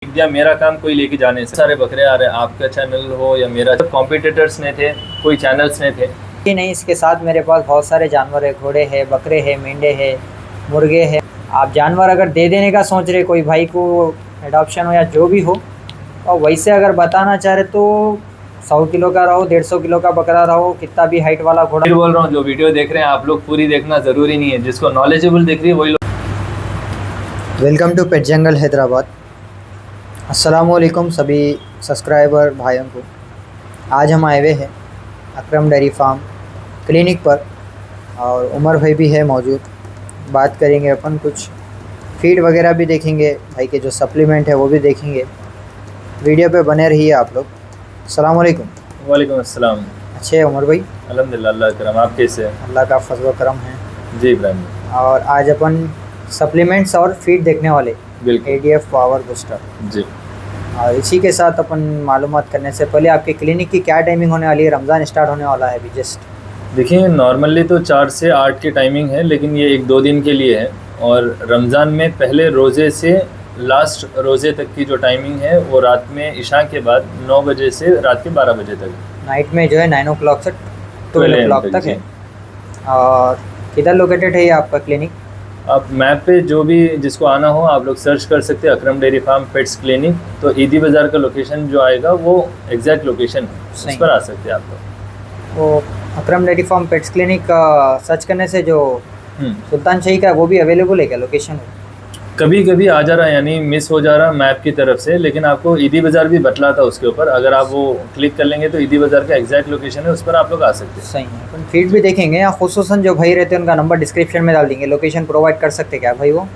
दिया, मेरा काम कोई लेके जाने से सारे बकरे आ रहे हैं। आपका चैनल हो या मेरा, जब कॉम्पिटिटर्स ने थे, कोई चैनल्स ने थे ही नहीं। इसके साथ मेरे पास बहुत सारे जानवर है, घोड़े हैं, बकरे हैं, मेंढे हैं, मुर्गे हैं। आप जानवर अगर दे देने का सोच रहे कोई भाई को, एडॉप्शन हो या जो भी हो, और वैसे अगर बताना चाह रहे तो 100 किलो का रहो, 150 किलो का बकरा रहो, कितना भी हाइट वाला घोड़ा। फिर बोल रहा हूँ, जो वीडियो देख रहे हैं आप लोग पूरी देखना ज़रूरी नहीं है, जिसको नॉलेजेबल दिख रही है वही लोग। वेलकम टू पेट जंगल हैदराबाद। अस्सलामुअलैकुम सभी सब्सक्राइबर भाइयों को। आज हम आए हुए हैं अकरम डेयरी फार्म क्लिनिक पर और उमर भाई भी है मौजूद। बात करेंगे अपन, कुछ फीड वगैरह भी देखेंगे, भाई के जो सप्लीमेंट है वो भी देखेंगे। वीडियो पे बने रहिए आप लोग। अस्सलाम वालेकुम। वालेकुम अस्सलाम। अच्छे है उमर भाई? अल्हम्दुलिल्लाह, अल्लाह करम। आप कैसे हैं? अल्लाह का फजल करम है जी इब्राहिम। और आज अपन सप्लीमेंट्स और फीड देखने वाले, बिल्कुल। ADF पावर बूस्टर जी। और इसी के साथ अपन मालूमात करने से पहले आपके क्लिनिक की क्या टाइमिंग होने वाली है? रमज़ान स्टार्ट होने वाला है अभी जस्ट। देखिए, नॉर्मली तो 4 से 8 की टाइमिंग है, लेकिन ये 1-2 दिन के लिए है। और रमज़ान में पहले रोज़े से लास्ट रोज़े तक की जो टाइमिंग है वो रात में इशा के बाद 9 बजे से रात के 12 बजे तक। नाइट में जो है 9 o'clock से 12 o'clock तक है। और किधर लोकेटेड है ये आपका क्लिनिक? आप मैप पे जो भी जिसको आना हो आप लोग सर्च कर सकते हैं, अकरम डेयरी फार्म पेट्स क्लिनिक। तो ईदी बाज़ार का लोकेशन जो आएगा वो एग्जैक्ट लोकेशन है, उस पर आ सकते हैं आप लोग। वो अकरम डेयरी फार्म पेट्स क्लिनिक का सर्च करने से जो सुल्तान शाही का है वो भी अवेलेबल है क्या लोकेशन? कभी कभी आ जा रहा है, यानी मिस हो जा रहा है मैप की तरफ से, लेकिन आपको ईदी बाज़ार भी बतलाता उसके ऊपर। अगर आप वो क्लिक कर लेंगे तो ईदी बाज़ार का एग्जैक्ट लोकेशन है, उस पर आप लोग आ सकते हैं। सही है। अपन फीड भी देखेंगे या खुसूसन जो भाई रहते हैं उनका नंबर डिस्क्रिप्शन में डाल देंगे। लोकेशन प्रोवाइड कर सकते क्या भाई वो?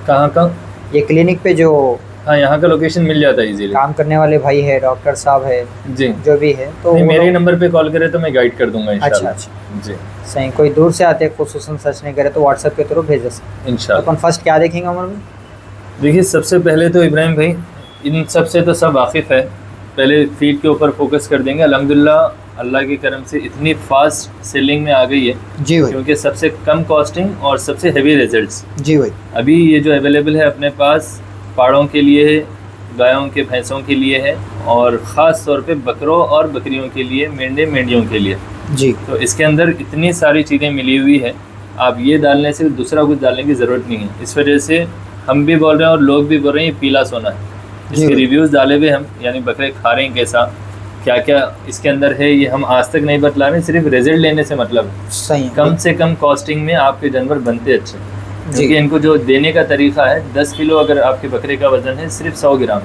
कहाँ का? ये क्लिनिक पे जो हाँ, यहाँ का लोकेशन मिल जाता है इजीली। काम करने वाले भाई है, डॉक्टर साहब है जी, जो भी है, तो मेरे ही नंबर पे कॉल करे तो मैं गाइड कर दूंगा इंशाल्लाह। अच्छा। जी सही। कोई दूर से आते खुसूसन सर्च नहीं करे तो व्हाट्सएप के थ्रू भेज सकते इंशाल्लाह। अपन फर्स्ट क्या देखेंगे उमर में? देखिए, सबसे पहले तो इब्राहिम भाई, इन सब से तो सब वाकिफ़ है। पहले फीड के ऊपर फोकस कर देंगे। अल्हम्दुलिल्लाह अल्लाह की करम से इतनी फास्ट सेलिंग में आ गई है जी भाई, क्योंकि सबसे कम कॉस्टिंग और सबसे हेवी रिजल्ट्स जी भाई। अभी ये जो अवेलेबल है अपने पास, पाड़ों के लिए है, गायों के भैंसों के लिए है, और ख़ास तौर पे बकरों और बकरियों के लिए, मेंढे मेंढियों के लिए जी। तो इसके अंदर इतनी सारी चीज़ें मिली हुई है। आप ये डालने से दूसरा कुछ डालने की ज़रूरत नहीं है। इस वजह से हम भी बोल रहे हैं और लोग भी बोल रहे हैं ये पीला सोना है। इसके रिव्यूज़ डाले हुए हम, यानी बकरे खा रहे हैं कैसा, क्या क्या इसके अंदर है, ये हम आज तक नहीं बतला रहे। सिर्फ रिजल्ट लेने से मतलब है। सही है। कम से कम कॉस्टिंग में आपके जानवर बनते अच्छे, क्योंकि इनको जो देने का तरीका है, 10 किलो अगर आपके बकरे का वज़न है सिर्फ 100 ग्राम,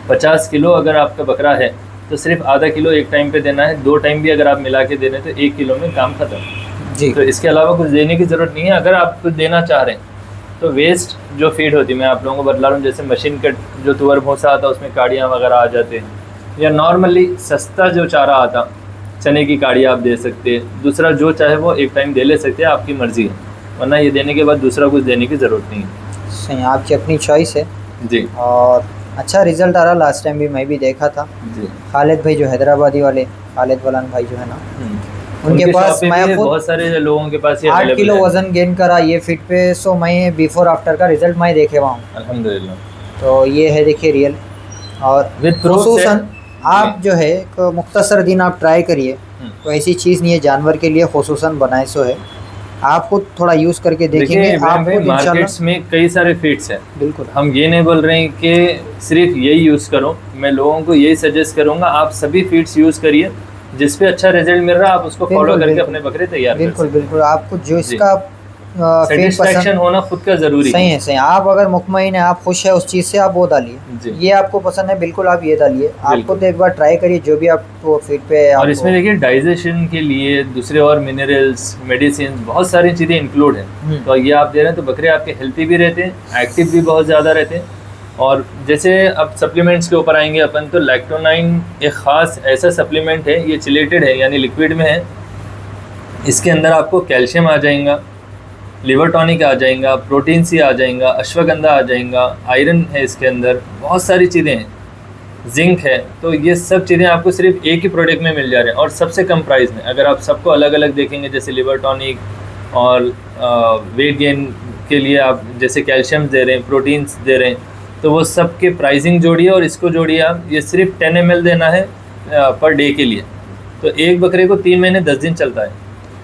50 किलो अगर आपका बकरा है तो सिर्फ आधा किलो एक टाइम पे देना है। 2 टाइम भी अगर आप मिला के दे रहे हैं तो 1 किलो में काम ख़त्म जी। तो इसके अलावा कुछ देने की ज़रूरत नहीं है। अगर आप कुछ देना चाह रहे हैं तो वेस्ट जो फीड होती है, मैं आप लोगों को बतला रहा हूँ, जैसे मशीन कट जो तुअर भूसा आता है उसमें काड़ियाँ वगैरह आ जाते हैं, या नॉर्मली सस्ता जो चारा आता, चने की काड़ी आप दे सकते हैं। दूसरा जो चाहे वो एक टाइम दे ले सकते हैं, आपकी मर्ज़ी है, वरना ये देने के बाद दूसरा कुछ देने की ज़रूरत नहीं है। सही, आपकी अपनी चॉइस है जी। और अच्छा रिजल्ट आ रहा। लास्ट टाइम भी मैं भी देखा था। जी। खालिद भाई जो हैदराबादी वाले, खालिद वलान भाई जो है ना, उनके पास मैं खुद बहुत सारे लोगों के पास ये 8 किलो वजन गेन करा ये फिट पे। सो मैं बिफोर आफ्टर का रिजल्ट मैं देखे हुआ हूँ। अल्हम्दुलिल्लाह। तो ये है, देखिए रियल। और खुसूसन आप जो है एक मुख्तसर दिन आप ट्राई करिए, तो ऐसी चीज़ नहीं है जानवर के लिए खुसूसन बनाए सो है। आपको थोड़ा यूज़ करके देखेंगे आपको मार्केट्स में कई सारे फीड्स हैं। बिल्कुल, हम ये नहीं बोल रहे हैं कि सिर्फ यही यूज़ करो। मैं लोगों को यही सजेस्ट करूँगा, आप सभी फीड्स यूज़ करिए, जिस पे अच्छा रिजल्ट मिल रहा है आप उसको फॉलो करके अपने बकरे तैयार कर सकते हैं। बिल्कुल। आपको जो इसका सेटिस्फैक्शन होना खुद का ज़रूरी सही है। सही, आप अगर मुतमईन है, आप खुश है उस चीज़ से, आप वो डालिए। ये आपको पसंद है, बिल्कुल आप ये डालिए। आपको तो एक बार ट्राई करिए जो भी आप वो फीड पे। और इसमें देखिए डाइजेशन के लिए दूसरे और मिनरल्स, मेडिसिन, बहुत सारी चीज़ें इंक्लूड हैं। तो ये आप दे रहे हैं तो बकरे आपके हेल्थी भी रहते हैं, एक्टिव भी बहुत ज़्यादा रहते हैं। और जैसे अब सप्लीमेंट्स के ऊपर आएंगे अपन, तो लैक्टोनाइन एक ख़ास ऐसा सप्लीमेंट है, ये चिलेटेड है यानी लिक्विड में है। इसके अंदर आपको कैल्शियम आ जाएगा, लिवर टॉनिक आ जाएगा, प्रोटीन सी आ जाएगा, अश्वगंधा आ जाएगा, आयरन है इसके अंदर, बहुत सारी चीज़ें हैं, जिंक है। तो ये सब चीज़ें आपको सिर्फ एक ही प्रोडक्ट में मिल जा रहे हैं और सबसे कम प्राइस में। अगर आप सबको अलग अलग देखेंगे, जैसे लिवर टॉनिक और वेट गेन के लिए आप जैसे कैल्शियम दे रहे हैं, प्रोटीन्स दे रहे हैं, तो वो सब के प्राइसिंग जोड़िए और इसको जोड़िए आप। ये सिर्फ 10 ml देना है पर डे के लिए। तो एक बकरे को 3 महीने 10 दिन चलता है।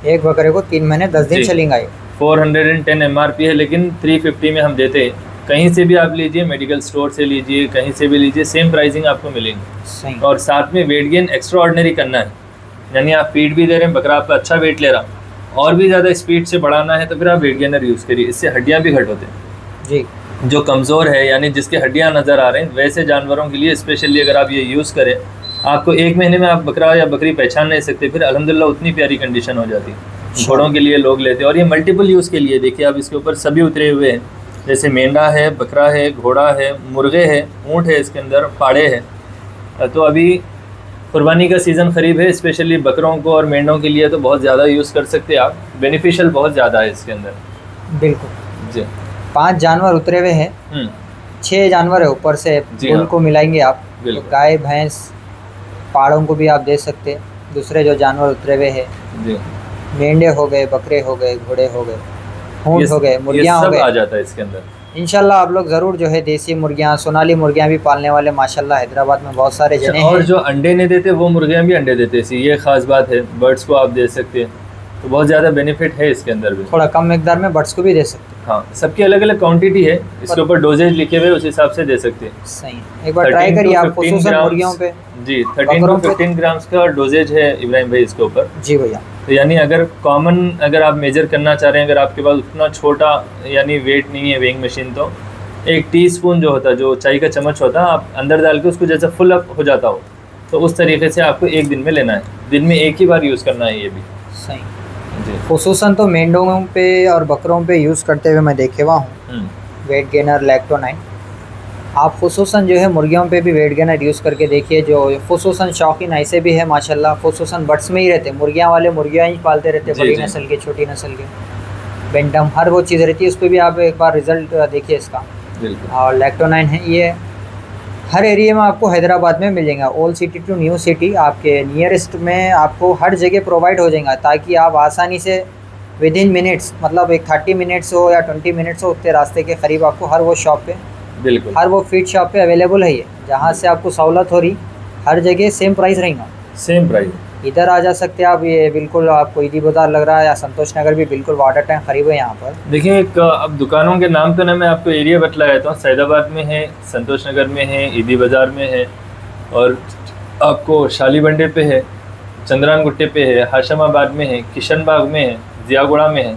एक बकरे को 3 महीने 10 दिन जी। चलेगा ये। 410 MRP है, लेकिन 350 में हम देते हैं। कहीं से भी आप लीजिए, मेडिकल स्टोर से लीजिए, कहीं से भी लीजिए, सेम प्राइसिंग आपको मिलेंगे। सही। और साथ में वेट गेन एक्स्ट्रा ऑर्डिनरी करना है, यानी आप फीड भी दे रहे हैं, बकरा आपका अच्छा वेट ले रहा, और भी ज़्यादा स्पीड से बढ़ाना है तो फिर आप वेट गेनर यूज़ करिए। इससे हड्डियाँ भी घट होते हैं। जी। जो कमज़ोर है, यानी जिसकी हड्डियाँ नज़र आ रहे हैं, वैसे जानवरों के लिए स्पेशली अगर आप ये यूज़ करें, आपको 1 महीने में आप बकरा या बकरी पहचान नहीं सकते, फिर अल्हम्दुलिल्लाह उतनी प्यारी कंडीशन हो जाती है। घोड़ों के लिए लोग लेते हैं, और ये मल्टीपल यूज़ के लिए। देखिए आप इसके ऊपर सभी उतरे हुए हैं, जैसे मेंढा है, बकरा है, घोड़ा है, मुर्गे है, ऊँट है, इसके अंदर फाड़े हैं। तो अभी कुर्बानी का सीज़न करीब है, स्पेशली बकरों को और मेंढों के लिए तो बहुत ज़्यादा यूज़ कर सकते हैं आप। बेनिफिशियल बहुत ज़्यादा है इसके अंदर। बिल्कुल जी। 5 जानवर उतरे हुए हैं, 6 जानवर है ऊपर से, जी हाँ। उनको मिलाएंगे आप तो बिल्कुल। गाय भैंस पाड़ों को भी आप दे सकते हैं। दूसरे जो जानवर उतरे हुए हैं, जी, मेंढे हो गए, बकरे हो गए, घोड़े हो गए, ऊँट हो गए, ये मुर्गियाँ हो सब आ गए। जाता है इसके अंदर। इंशाल्लाह आप लोग ज़रूर जो है देसी मुर्गियाँ, सोनाली मुर्गियाँ भी पालने वाले माशाल्लाह हैदराबाद में बहुत सारे जने और हैं। जो अंडे नहीं देते वो मुर्गियाँ भी अंडे देते हैं, ये ख़ास बात है। बर्ड्स को आप दे सकते हैं, तो बहुत ज़्यादा बेनिफिट है इसके अंदर भी। थोड़ा कम मिकदार में बर्ड्स को भी दे सकते हाँ, सबकी अलग अलग क्वांटिटी है, इसके ऊपर डोजेज लिखे हुए, उस हिसाब से दे सकते हैं। हैं। सही, एक बार ट्राई 13 करिए to आप 15 खुसूसन ग्राम्स मुर्गियों पे। जी, 13 बकरों to पे। 15 ग्राम्स का डोजेज है इब्राहिम भाई इसके ऊपर। जी भैया। तो यानी अगर कॉमन अगर आप मेजर करना चाह रहे हैं, अगर आपके पास उतना छोटा यानी वेट नहीं है वेइंग मशीन, तो 1 टीस्पून जो होता है, जो चाय का चम्मच होता है, आप अंदर डाल के उसको जैसे फुल अप हो जाता हो, तो उस तरीके से आपको 1 दिन में लेना है। दिन में 1 ही बार यूज़ करना है ये भी। सही। जी। खुसूसन तो मेंढों पे और बकरों पे यूज़ करते हुए मैं देखे हुआ हूँ वेट गेनर लैक्टोनाइन। आप खुसूसन जो है मुर्गियों पे भी वेट गेनर यूज़ करके देखिए। जो खुसूसन शौकीन ऐसे भी है माशाल्लाह, खुसूसन बट्स में ही रहते, मुर्गियाँ वाले मुर्गियाँ ही पालते रहते, जी, बड़ी जी। नस्ल के, छोटी नस्ल के, बेंटम, हर वो चीज़ रहती है। उस पर भी आप एक बार रिज़ल्ट देखिए इसका। बिल्कुल। और लैक्टोनाइन है ये हर एरिया में आपको हैदराबाद में मिल जाएगा। Old city to new city आपके नियरेस्ट में आपको हर जगह प्रोवाइड हो जाएगा, ताकि आप आसानी से विदिन मिनट्स, मतलब एक 30 मिनट्स हो या 20 मिनट्स हो, उतने रास्ते के करीब आपको हर वो शॉप पे, बिल्कुल हर वो फीड शॉप पे अवेलेबल है ये, जहाँ से आपको सहूलत हो रही। हर जगह सेम प्राइस रहेगा। Same price. इधर आ जा सकते हैं आप, ये बिल्कुल आपको ईदी बाज़ार लग रहा है, या संतोष नगर भी बिल्कुल वाटर टैंक करीब है यहाँ पर। देखिए एक अब दुकानों के नाम तो ना मैं आपको एरिया बतला देता हूँ। सैदाबाद में है, संतोष नगर में है, ईदी बाज़ार में है, और आपको शाली बंडे पे है, चंद्रान गुट्टे पे है, हाशमाबाद में है, किशन बाग में है, जियागुड़ा में है।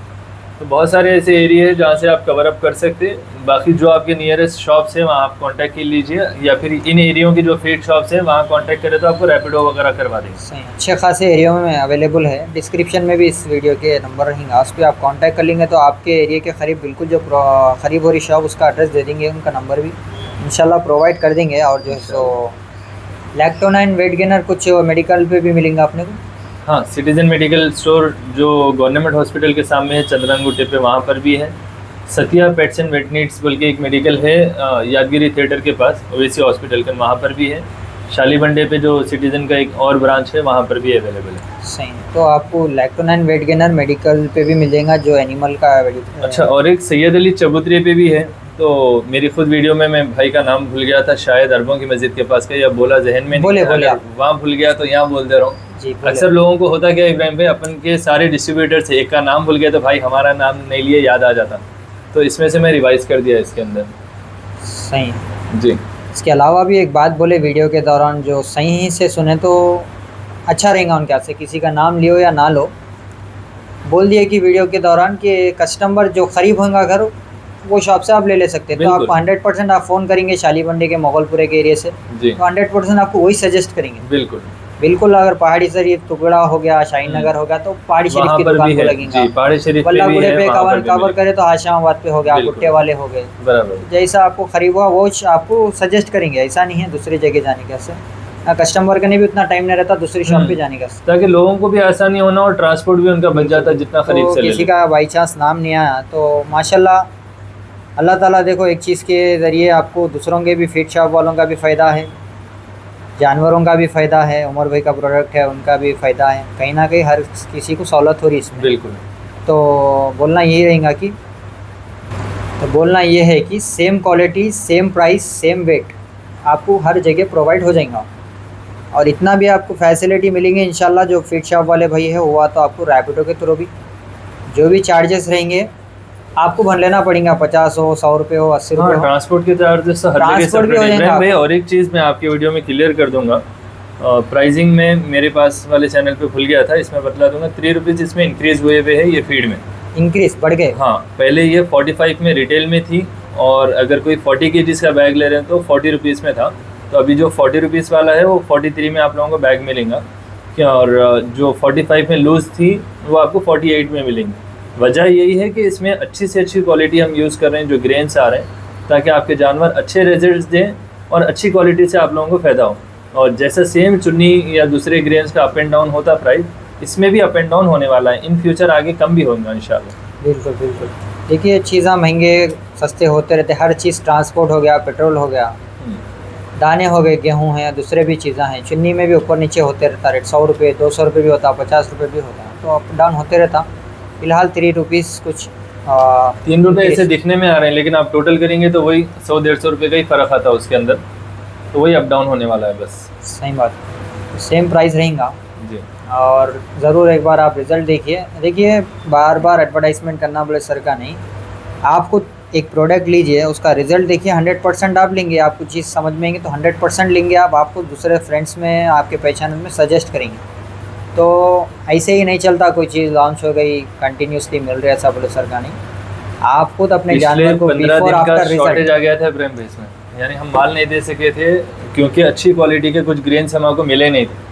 तो बहुत सारे ऐसे एरिया है जहाँ से आप कवर अप कर सकते हैं। बाकी जो आपके नियरेस्ट शॉप्स है वहाँ आप कांटेक्ट कर लीजिए, या फिर इन एरियो की जो फीड शॉप्स है वहाँ कांटेक्ट करें तो आपको रैपिडो वगैरह करवा देंगे। सही, अच्छे खासे एरिया में अवेलेबल है। डिस्क्रिप्शन में भी इस वीडियो के नंबर रहेंगे, उस पर आप कांटेक्ट कर लेंगे तो आपके एरिया के करीब बिल्कुल जो करीब हो रही शॉप उसका एड्रेस दे देंगे, उनका नंबर भी इंशाल्लाह प्रोवाइड कर देंगे। और जो है सो लैक्टोनाइन वेट गेनर कुछ मेडिकल पे भी मिलेंगे अपने को। हाँ, सिटीजन मेडिकल स्टोर जो गवर्नमेंट हॉस्पिटल के सामने है चंद्रान गुट्टे पे, वहाँ पर भी है। सतिया पेट्स एंड वेट नीड्स बोल के एक मेडिकल है यादगिरी थिएटर के पास, ओवेसी हॉस्पिटल के, वहाँ पर भी है। शाली बंडे पे जो सिटीजन का एक और ब्रांच है वहाँ पर भी अवेलेबल है। सही, तो आपको लैक्टोनाइन वेट गेनर मेडिकल पे भी मिल जाएगा, जो एनिमल का अच्छा, और एक सैयद अली चबूतरे पे भी है। तो मेरी खुद वीडियो में मैं भाई का नाम भूल गया था, शायद अरबों की मस्जिद के पास का, या बोला जहन में बोले नहीं, आप। वहाँ भूल गया तो यहाँ बोल दे रहा हूँ। जी, बोले। अक्सर लोगों को होता क्या इब्राहिम भाई, अपन के सारे डिस्ट्रीब्यूटर से एक का नाम भूल गया तो भाई हमारा नाम नहीं लिए याद आ जाता, तो इसमें से मैं रिवाइज कर दिया इसके अंदर। सही। जी। इसके अलावा भी एक बात बोले वीडियो के दौरान, जो सही से सुने तो अच्छा रहेगा उनके हाथ से, किसी का नाम लियो या ना लो, बोल दिए कि वीडियो के दौरान कि कस्टमर जो करीब होगा घर वो शॉप से आप ले सकते हैं। तो आपको 100% आप फ़ोन करेंगे शाली बंडे के मोगलपुरे के एरिया से, जी, तो 100% आपको वही सजेस्ट करेंगे। बिल्कुल बिल्कुल। अगर पहाड़ी शरीफ टुकड़ा हो गया, शाहीन नगर हो गया, तो पहाड़ी शरीफ की दुकान को लगेगा। जी, पहाड़ी शरीफ पे भी बल्लापुरे है, पे वहाँ पर भी कवर करे तो हाशामाबाद पे हो गया, बिल्कुल। गुट्टे वाले हो गए, बराबर। जैसा आपको करीब हुआ वो आपको सजेस्ट करेंगे। ऐसा नहीं है दूसरी जगह जाने का से, कस्टमर का नहीं भी उतना टाइम नहीं रहता दूसरी शॉप पे जाने का, ताकि लोगों को भी आसानी होना और ट्रांसपोर्ट भी उनका बच जाता जितना करीब तो से ले किसी ले। का बाई चांस नाम नहीं आया तो माशाल्लाह अल्लाह ताला देखो, एक चीज़ के ज़रिए आपको दूसरों के भी फीड शॉप वालों का भी फ़ायदा है, जानवरों का भी फ़ायदा है, उमर भाई का प्रोडक्ट है उनका भी फ़ायदा है, कहीं ना कहीं हर किसी को सहूलत हो रही है इसमें। बिल्कुल। तो बोलना यही रहेगा कि तो बोलना ये है कि same quality, same price, same weight आपको हर जगह प्रोवाइड हो जाएगा। और इतना भी आपको फैसिलिटी मिलेंगे इंशाल्लाह। जो फीड शॉप वाले भाई है हुआ तो आपको रैपिडो के थ्रू भी जो भी चार्जेस रहेंगे आपको भर लेना पड़ेगा, 50 हो, 100 रुपये हो, 80 रुपये हो। ट्रांसपोर्ट के चार्जेस तो हर जगह ट्रांसपोर्ट भी हो separate है। जाएगा भाई और एक चीज़ मैं आपके वीडियो में क्लियर कर दूंगा, प्राइसिंग में मेरे पास वाले चैनल पे भूल गया था, इसमें बतला दूंगा। 3 रुपीज़ इसमें इंक्रीज़ हुए हुए है ये फीड में, इंक्रीज बढ़ गए। हाँ पहले ये 45 में रिटेल में थी, और अगर कोई 40 kg का बैग ले रहे हैं तो 40 रुपीज़ में था। तो अभी जो 40 रुपीज़ वाला है वो 43 में आप लोगों को बैग मिलेगा क्या, और जो 45 में लूज़ थी वो आपको 48 में मिलेंगी। वजह यही है कि इसमें अच्छी से अच्छी क्वालिटी हम यूज़ कर रहे हैं, जो ग्रेन्स आ रहे हैं, ताकि आपके जानवर अच्छे रिजल्ट्स दें और अच्छी क्वालिटी से आप लोगों को फ़ायदा हो। और जैसा सेम चुन्नी या दूसरे ग्रेन्स का अप एंड डाउन होता प्राइस, इसमें भी अप एंड डाउन होने वाला है। इन फ्यूचर आगे कम भी होगा इंशाल्लाह। बिल्कुल बिल्कुल। देखिए चीज़ें महंगे सस्ते होते रहते, हर चीज़ ट्रांसपोर्ट हो गया, पेट्रोल हो गया, दाने हो गए, गेहूँ हैं, दूसरे भी चीज़ें हैं, चुन्नी में भी ऊपर नीचे होते रहता रेट। 100 रुपये, 200 रुपये भी होता, 50 रुपये भी होता, तो अप डाउन होते रहता। फिलहाल 3 रुपीज़ कुछ 3 रुपये ऐसे दिखने में आ रहे हैं, लेकिन आप टोटल करेंगे तो वही 100-150 रुपये का ही फ़र्क आता है उसके अंदर, तो वही अप डाउन होने वाला है बस। सही बात, सेम प्राइस रहेगा जी। और ज़रूर एक बार आप रिज़ल्ट देखिए। देखिए बार बार एडवर्टाइजमेंट करना बोले सर का नहीं, आपको एक प्रोडक्ट लीजिए, उसका रिज़ल्ट देखिए, 100% आप लेंगे, आपको चीज़ समझ में आएंगे तो 100% लेंगे आप, आपको दूसरे फ्रेंड्स में, आपके पहचान में सजेस्ट करेंगे। तो ऐसे ही नहीं चलता, कोई चीज़ लॉन्च हो गई कंटिन्यूसली मिल रहा है ऐसा बोले सर का नहीं। आप खुद अपने जानवर को 15 बिफोर दिन का आफ्टर शॉर्टेज रिजल्ट। आ गया था इब्राहिम भाई इसमें, यानी हम माल नहीं दे सके थे क्योंकि अच्छी क्वालिटी के कुछ ग्रेन्स हमको मिले नहीं थे।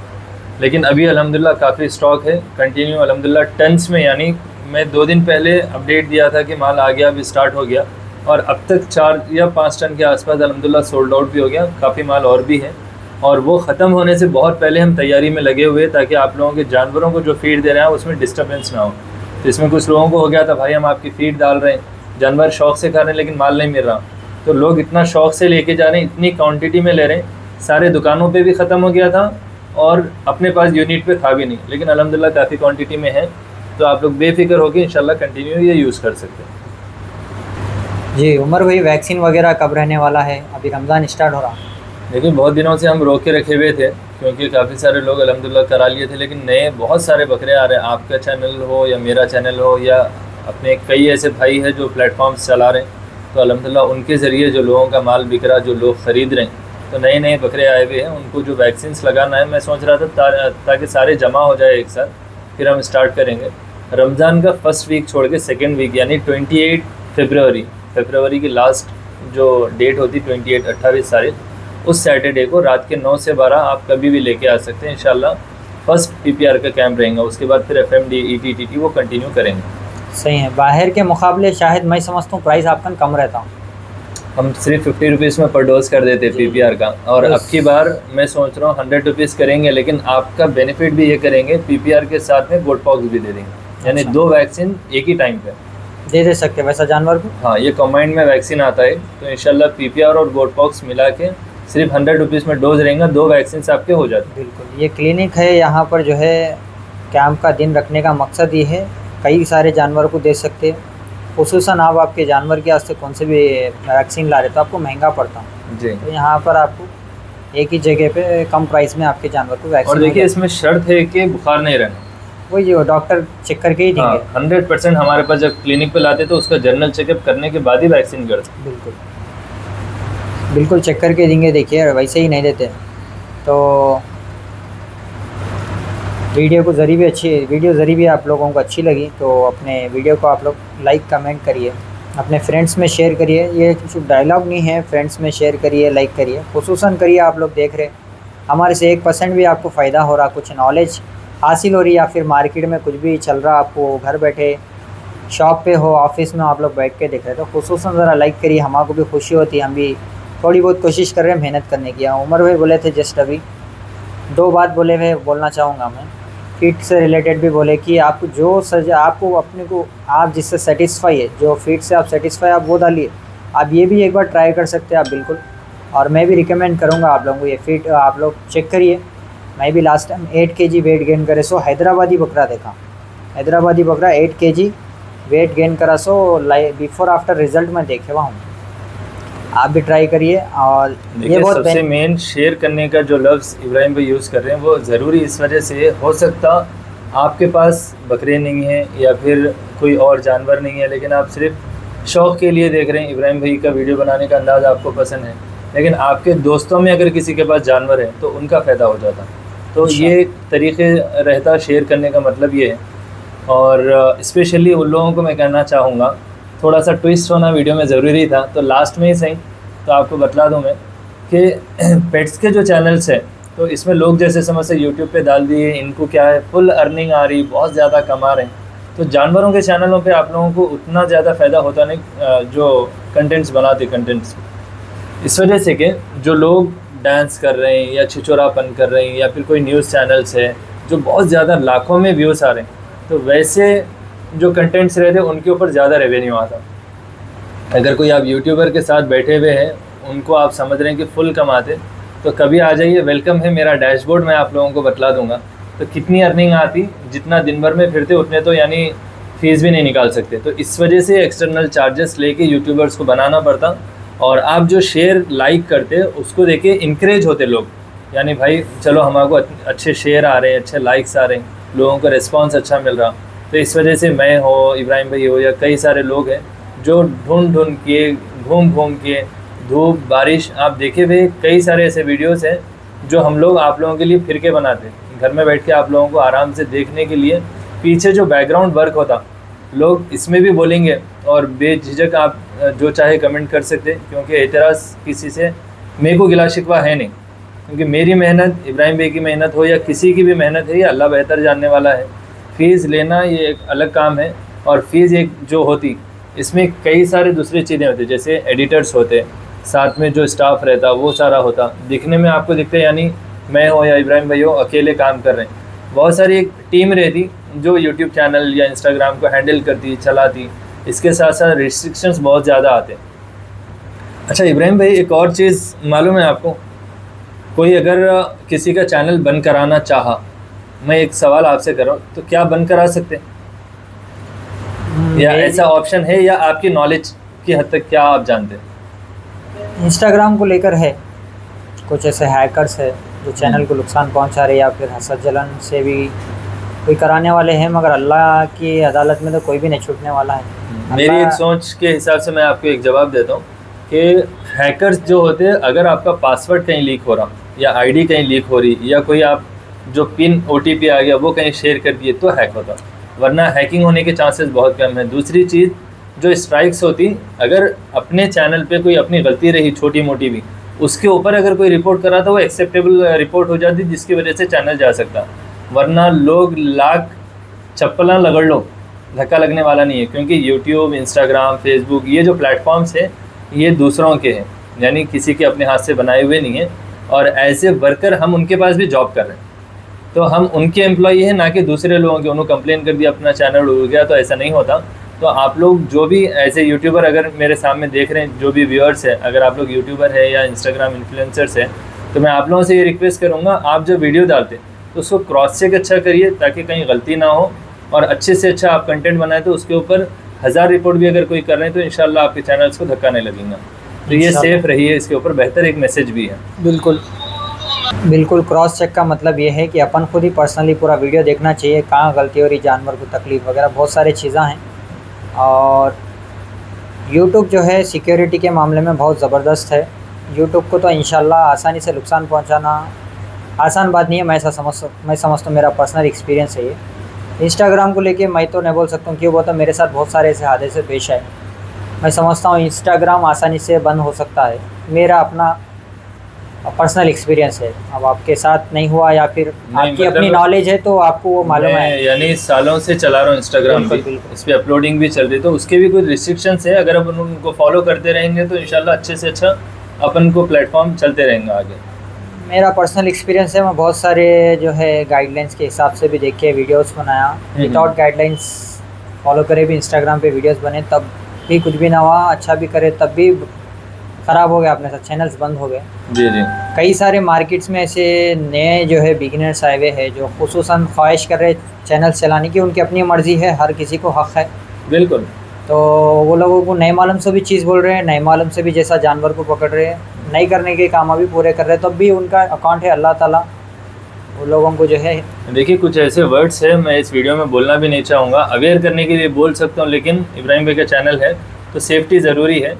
लेकिन अभी अल्हम्दुलिल्लाह काफ़ी स्टॉक है कंटिन्यू अल्हम्दुलिल्लाह टन्स में, यानी मैं 2 दिन पहले अपडेट दिया था कि माल आ गया, अभी स्टार्ट हो गया, और अब तक 4 या 5 टन के आसपास अल्हम्दुलिल्लाह सोल्ड आउट भी हो गया। काफ़ी माल और भी है, और वो ख़त्म होने से बहुत पहले हम तैयारी में लगे हुए, ताकि आप लोगों के जानवरों को जो फीड दे रहे हैं उसमें डिस्टर्बेंस ना हो। तो इसमें कुछ लोगों को हो गया था, भाई हम आपकी फीड डाल रहे हैं, जानवर शौक़ से खा रहे हैं लेकिन माल नहीं मिल रहा। तो लोग इतना शौक़ से लेके जा रहे हैं, इतनी क्वांटिटी में ले रहे हैं, सारे दुकानों पे भी ख़त्म हो गया था और अपने पास यूनिट पे था भी नहीं, लेकिन अल्हम्दुलिल्लाह काफ़ी क्वांटिटी में है। तो आप लोग बेफिक्र होकर इंशाल्लाह कंटिन्यू ये यूज़ कर सकते हैं। जी उमर भाई, वैक्सीन वगैरह कब रहने वाला है? अभी रमज़ान स्टार्ट हो रहा। लेकिन बहुत दिनों से हम रोक के रखे हुए थे, क्योंकि काफ़ी सारे लोग अल्हम्दुलिल्लाह करा लिए थे, लेकिन नए बहुत सारे बकरे आ रहे हैं। आपका चैनल हो या मेरा चैनल हो या अपने कई ऐसे भाई हैं जो प्लेटफॉर्म्स चला रहे हैं, तो अल्हम्दुलिल्लाह उनके ज़रिए जो लोगों का माल बिक रहा, जो लोग ख़रीद रहे हैं, तो नए नए बकरे आए हुए हैं, उनको जो वैक्सीन्स लगाना है, मैं सोच रहा था ताकि सारे जमा हो जाए एक साथ, फिर हम स्टार्ट करेंगे। रमज़ान का फर्स्ट वीक छोड़ के सेकेंड वीक, यानी 28 फरवरी की लास्ट जो डेट होती 28 तारीख, उस सैटरडे को रात के 9 से 12 आप कभी भी लेके आ सकते हैं इंशाल्लाह। फर्स्ट PPR का कैंप रहेगा, उसके बाद फिर FMD ETTT वो कंटिन्यू करेंगे। सही है, बाहर के मुकाबले शायद मैं समझता हूँ प्राइस आपका कम रहता हूँ। हम सिर्फ 50 रुपीज़ में पर डोज कर देते PPR का, और अब की बार मैं सोच रहा हूँ 100 रुपीज़ करेंगे, लेकिन आपका बेनिफिट भी ये करेंगे, PPR के साथ में गोट पॉक्स भी दे देंगे, यानी अच्छा। 2 वैक्सीन एक ही टाइम पे दे सकते वैसा जानवर को। हाँ, ये कम्बाइंड में वैक्सीन आता है, तो इंशाल्लाह PPR और गोट पॉक्स मिला के सिर्फ 100 रुपीज़ में डोज रहेगा, 2 वैक्सीन आपके हो जाते हैं। बिल्कुल, ये क्लिनिक है, यहाँ पर जो है कैंप का दिन रखने का मकसद ये है, कई सारे जानवर को दे सकते हैं। खुसूसन आप आपके जानवर के वास्ते कौन से भी वैक्सीन ला रहे तो आपको महंगा पड़ता है जी, तो यहाँ पर आपको एक ही जगह पे कम प्राइस में आपके जानवर को वैक्सीन। और देखिए इसमें शर्त है कि बुखार नहीं रहना, वही जो डॉक्टर चेक करके ही देंगे। 100% हमारे पास जब क्लिनिक पे लाते तो उसका जनरल चेकअप करने के बाद ही वैक्सीन करते। बिल्कुल बिल्कुल चेक करके देंगे, देखिए वैसे ही नहीं देते। तो वीडियो ज़रिए भी आप लोगों को अच्छी लगी तो अपने वीडियो को आप लोग लाइक कमेंट करिए, अपने फ्रेंड्स में शेयर करिए। ये कुछ डायलॉग नहीं है, फ्रेंड्स में शेयर करिए, लाइक करिए, खुसूसन करिए। आप लोग देख रहे हमारे से 1% भी आपको फ़ायदा हो रहा, कुछ नॉलेज हासिल हो रही, या फिर मार्केट में कुछ भी चल रहा, आपको घर बैठे शॉप पे हो, ऑफिस में आप लोग बैठ के देख रहे, तो खुसूसन ज़रा लाइक करिए, हमको भी खुशी होती है। हम भी थोड़ी बहुत कोशिश कर रहे हैं मेहनत करने की। उमर भाई बोले थे जस्ट अभी 2 बात बोले हुए, बोलना चाहूँगा मैं। फीड से रिलेटेड भी बोले कि आपको जो आपको अपने को आप जिससे सेटिस्फाई है, जो फीड से आप सेटिस्फाई आप वो डालिए। आप ये भी एक बार ट्राई कर सकते हैं आप बिल्कुल, और मैं भी रिकमेंड करूँगा आप लोगों को ये फीड आप लोग चेक करिए। मैं भी last time 8 kg weight gain करे, सो हैदराबादी बकरा देखा, हैदराबादी बकरा 8 kg वेट गेन करा सो बिफोर आफ्टर रिजल्ट मैं देखे हुआ हूँ। आप भी ट्राई करिए। और ये देखिए बहुत सबसे मेन शेयर करने का जो लफ्ज़ इब्राहिम भाई यूज़ कर रहे हैं वो ज़रूरी इस वजह से हो सकता आपके पास बकरे नहीं हैं या फिर कोई और जानवर नहीं है, लेकिन आप सिर्फ शौक़ के लिए देख रहे हैं। इब्राहिम भाई का वीडियो बनाने का अंदाज़ आपको पसंद है, लेकिन आपके दोस्तों में अगर किसी के पास जानवर है तो उनका फ़ायदा हो जाता। तो ये तरीक़े रहता शेयर करने का मतलब ये है। और स्पेशली उन लोगों को मैं कहना चाहूँगा, थोड़ा सा ट्विस्ट होना वीडियो में ज़रूरी था, तो लास्ट में ही सही तो आपको बतला दूँ मैं कि पेट्स के जो चैनल्स हैं तो इसमें लोग जैसे समझ से यूट्यूब पे डाल दिए, इनको क्या है फुल अर्निंग आ रही, बहुत ज़्यादा कमा रहे हैं। तो जानवरों के चैनलों पे आप लोगों को उतना ज़्यादा फ़ायदा होता नहीं जो कंटेंट्स बनाते कंटेंट्स, इस वजह से कि जो लोग डांस कर रहे हैं या छिछोरापन कर रहे हैं या फिर कोई न्यूज़ चैनल्स है जो बहुत ज़्यादा लाखों में व्यूज़ आ रहे हैं, तो वैसे जो कंटेंट्स रहते हैं उनके ऊपर ज़्यादा रेवेन्यू आता। अगर कोई आप यूट्यूबर के साथ बैठे हुए हैं, उनको आप समझ रहे हैं कि फुल कमाते, तो कभी आ जाइए, वेलकम है। मेरा डैशबोर्ड मैं आप लोगों को बतला दूंगा तो कितनी अर्निंग आती, जितना दिन भर में फिरते उतने तो यानी फ़ीस भी नहीं निकाल सकते। तो इस वजह से एक्सटर्नल चार्जेस लेके यूट्यूबर्स को बनाना पड़ता। और आप जो शेयर लाइक करते उसको देखे इंकरेज होते लोग, यानी भाई चलो हमारे को अच्छे शेयर आ रहे हैं, अच्छे लाइक्स आ रहे हैं, लोगों का रिस्पॉन्स अच्छा मिल रहा। तो इस वजह से मैं हो, इब्राहिम भाई हो या कई सारे लोग हैं जो ढूंढ के घूम के धूप बारिश, आप देखे हुए कई सारे ऐसे वीडियोस हैं जो हम लोग आप लोगों के लिए फिर के बनाते हैं, घर में बैठ के आप लोगों को आराम से देखने के लिए। पीछे जो बैकग्राउंड वर्क होता लोग इसमें भी बोलेंगे और बेझिझक आप जो चाहे कमेंट कर सकते, क्योंकि एतराज़ किसी से मेरे को गिला शिकवा है नहीं, क्योंकि मेरी मेहनत, इब्राहिम भाई की मेहनत हो या किसी की भी मेहनत है, ये अल्लाह बेहतर जानने वाला है। फ़ीस लेना ये एक अलग काम है, और फ़ीस एक जो होती इसमें कई सारे दूसरी चीज़ें होती, जैसे एडिटर्स होते, साथ में जो स्टाफ रहता वो सारा होता। दिखने में आपको दिखते यानी मैं हो या इब्राहिम भाई हो अकेले काम कर रहे हैं, बहुत सारी एक टीम रहती जो यूट्यूब चैनल या इंस्टाग्राम को हैंडल करती, चलाती। इसके साथ साथ रिस्ट्रिक्शंस बहुत ज़्यादा आते। अच्छा इब्राहिम भाई, एक और चीज़ मालूम है आपको, कोई अगर किसी का चैनल बंद कराना चाहा, मैं एक सवाल आपसे कर रहा हूँ, तो क्या बंद करा सकते या ऐसा ऑप्शन है, या आपकी नॉलेज की हद तक क्या आप जानते हैं? इंस्टाग्राम को लेकर है, कुछ ऐसे हैकर्स है जो चैनल को नुकसान पहुंचा रहे या फिर हसद जलन से भी कोई कराने वाले हैं, मगर अल्लाह की अदालत में तो कोई भी नहीं छूटने वाला है। मेरी एक सोच के हिसाब से मैं आपको एक जवाब देता हूँ कि हैकर्स जो होते हैं, अगर आपका पासवर्ड कहीं लीक हो रहा या आईडी कहीं लीक हो रही या कोई आप जो पिन OTP आ गया वो कहीं शेयर कर दिए तो हैक होता, वरना हैकिंग होने के चांसेस बहुत कम है। दूसरी चीज़ जो स्ट्राइक्स होती, अगर अपने चैनल पे कोई अपनी गलती रही छोटी मोटी भी, उसके ऊपर अगर कोई रिपोर्ट करा तो वो एक्सेप्टेबल रिपोर्ट हो जाती, जिसकी वजह से चैनल जा सकता। वरना लोग लाख चप्पला लगड़ लो, धक्का लगने वाला नहीं है, क्योंकि यूट्यूब, इंस्टाग्राम, फेसबुक ये जो प्लेटफॉर्म्स हैं ये दूसरों के हैं, यानी किसी के अपने हाथ से बनाए हुए नहीं हैं। और एज ए वर्कर हम उनके पास भी जॉब कर रहे हैं, तो हम उनके एम्प्लॉई हैं, ना कि दूसरे लोगों के। उन्होंने कंप्लेन कर दिया अपना चैनल उड़ गया, तो ऐसा नहीं होता। तो आप लोग जो भी ऐसे यूट्यूबर अगर मेरे सामने देख रहे हैं, जो भी व्यूअर्स हैं, अगर आप लोग यूट्यूबर है या इंस्टाग्राम इन्फ्लुएंसर्स हैं, तो मैं आप लोगों से ये रिक्वेस्ट करूँगा, आप जो वीडियो डालते हैं तो उसको क्रॉस चेक अच्छा करिए ताकि कहीं गलती ना हो, और अच्छे से अच्छा आप कंटेंट बनाए तो उसके ऊपर 1000 रिपोर्ट भी अगर कोई कर रहे हैं तो इंशाल्लाह आपके चैनल्स को धक्का नहीं लगेगा। तो ये सेफ रहिए, इसके ऊपर बेहतर एक मैसेज भी है। बिल्कुल क्रॉस चेक का मतलब ये है कि अपन खुद ही पर्सनली पूरा वीडियो देखना चाहिए, कहाँ गलती हो रही, जानवर को तकलीफ़ वगैरह बहुत सारी चीज़ें हैं। और यूट्यूब जो है सिक्योरिटी के मामले में बहुत ज़बरदस्त है। यूट्यूब को तो इंशाल्लाह आसानी से नुकसान पहुंचाना आसान बात नहीं है, मैं समझता हूँ, मेरा पर्सनल एक्सपीरियंस है ये। इंस्टाग्राम को लेके मैं तो नहीं बोल सकता हूँ, क्यों बोलता, मेरे साथ बहुत सारे ऐसे हादसे पेश आए। मैं समझता हूँ इंस्टाग्राम आसानी से बंद हो सकता है, मेरा अपना पर्सनल एक्सपीरियंस है। अब आपके साथ नहीं हुआ या फिर आपकी मतलब अपनी नॉलेज है तो आपको वो मालूम है। यानी सालों से चला रहा हूँ इंस्टाग्राम भी, इस पर अपलोडिंग भी चल रही, तो उसके भी कुछ रिस्ट्रिक्शंस है। अगर अपन उनको फॉलो करते रहेंगे तो इंशाल्लाह अच्छे से अच्छा अपन को प्लेटफॉर्म चलते रहेंगे आगे। मेरा पर्सनल एक्सपीरियंस है, मैं बहुत सारे जो है गाइडलाइंस के हिसाब से भी देख के वीडियोस बनाया, विदाउट गाइडलाइंस फॉलो करे भी इंस्टाग्राम पे वीडियोस बने, तब भी कुछ भी ना हुआ। अच्छा भी करे तब भी ख़राब हो गया, अपने साथ चैनल्स बंद हो गए। जी। कई सारे मार्केट्स में ऐसे नए जो है बिगिनर्स आए हुए हैं जो खुसूसन ख्वाहिश कर रहे चैनल चलाने की, उनकी अपनी मर्ज़ी है, हर किसी को हक़ है। बिल्कुल। तो वो लोगों को नहीं मालूम से भी चीज़ बोल रहे हैं, नहीं मालूम से भी जैसा जानवर को पकड़ रहे हैं, नहीं करने के काम अभी पूरे कर रहे हैं, तब भी उनका अकाउंट है, अल्लाह ताला वो लोगों को जो है। देखिए कुछ ऐसे वर्ड्स है मैं इस वीडियो में बोलना भी नहीं चाहूँगा, अवेयर करने के लिए बोल सकता हूँ, लेकिन इब्राहिम भाई का चैनल है तो सेफ्टी ज़रूरी है।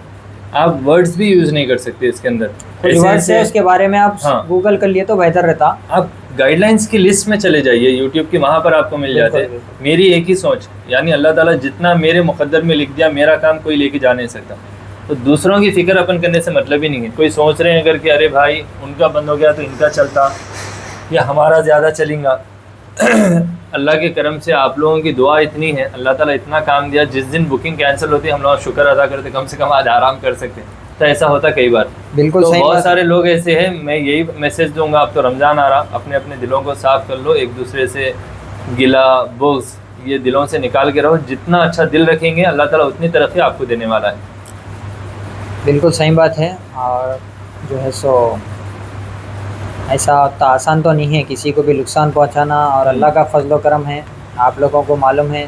आप वर्ड्स भी यूज़ नहीं कर सकते इसके अंदर, कुछ वर्ड्स है उसके बारे में आप हाँ। गूगल कर लिए तो बेहतर रहता। आप गाइडलाइंस की लिस्ट में चले जाइए यूट्यूब की, वहाँ पर आपको मिल जाते हैं। मेरी एक ही सोच, यानी अल्लाह ताला जितना मेरे मुकद्दर में लिख दिया, मेरा काम कोई लेके जा नहीं सकता। तो दूसरों की फ़िक्र अपन करने से मतलब ही नहीं है। कोई सोच रहे हैं अगर कि अरे भाई उनका बंद हो गया तो इनका चलता या हमारा ज़्यादा चलेगा। अल्लाह के करम से आप लोगों की दुआ इतनी है, अल्लाह ताला इतना काम दिया, जिस दिन बुकिंग कैंसिल होती है हम लोग शुक्र अदा करते, कम से कम आज आराम कर सकते हैं। तो ऐसा होता कई बार। बिल्कुल तो सही बहुत बात। सारे लोग ऐसे हैं, मैं यही मैसेज दूंगा, अब तो रमज़ान आ रहा, अपने अपने दिलों को साफ़ कर लो, एक दूसरे से गिला बुग़्ज़ ये दिलों से निकाल के रहो। जितना अच्छा दिल रखेंगे अल्लाह ताला उतनी तरक्की आपको देने वाला है। बिल्कुल सही बात है। और जो है सो ऐसा उतना आसान तो नहीं है किसी को भी नुकसान पहुंचाना, और अल्लाह का फजल करम है। आप लोगों को मालूम है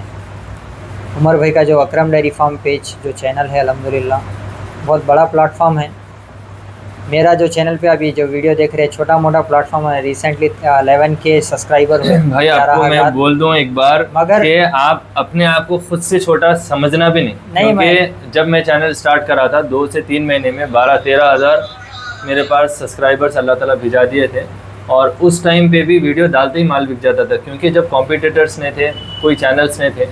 उमर भाई का जो अकरम डेयरी फार्म पेज जो चैनल है, अल्हम्दुलिल्लाह बहुत बड़ा प्लेटफॉर्म है। मेरा जो चैनल पे अभी जो वीडियो देख रहे हैं छोटा मोटा प्लेटफॉर्म है, रिसेंटली 11K सब्सक्राइबर हुए। भाई आपको मैं बोल दूं एक बार मगर कि आप अपने आप को खुद से छोटा समझना भी नहीं, क्योंकि जब मैं चैनल स्टार्ट करा था 2 से 3 महीने में 12-13 हज़ार मेरे पास सब्सक्राइबर्स अल्लाह ताला भिजा दिए थे। और उस टाइम पे भी वीडियो डालते ही माल बिक जाता था, क्योंकि जब कॉम्पिटिटर्स नहीं थे, कोई चैनल्स नहीं थे,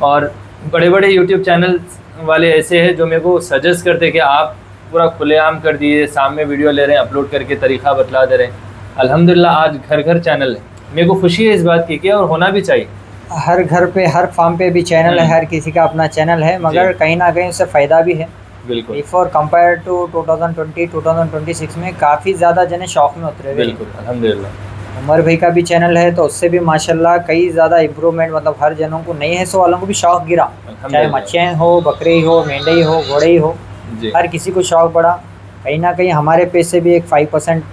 और बड़े बड़े यूट्यूब चैनल्स वाले ऐसे हैं जो मेरे को सजेस्ट करते कि आप पूरा खुलेआम कर दिए, सामने वीडियो ले रहे हैं, अपलोड करके तरीक़ा बतला दे रहे हैं। अल्हम्दुलिल्लाह आज घर घर चैनल है। मेरे को खुशी है इस बात की, और होना भी चाहिए। हर घर पे हर फार्म पे भी चैनल है, हर किसी का अपना चैनल है, मगर कहीं ना कहीं उससे फ़ायदा भी है। बिल्कुल। बिफोर कंपेयर टू 2020-2026 में काफ़ी ज़्यादा जने शौक में उतरे हुए। बिल्कुल अल्हम्दुलिल्लाह। उमर भाई का भी चैनल है तो उससे भी माशाल्लाह कई ज़्यादा इम्प्रूवमेंट, मतलब हर जनों को नहीं है सो वालों को भी शौक गिरा, चाहे मच्छियाँ हो, बकरे ही हो, मेंढे ही हो, घोड़े ही हो, हर किसी को शौक बढ़ा। कहीं ना कहीं हमारे पेज से भी एक 5%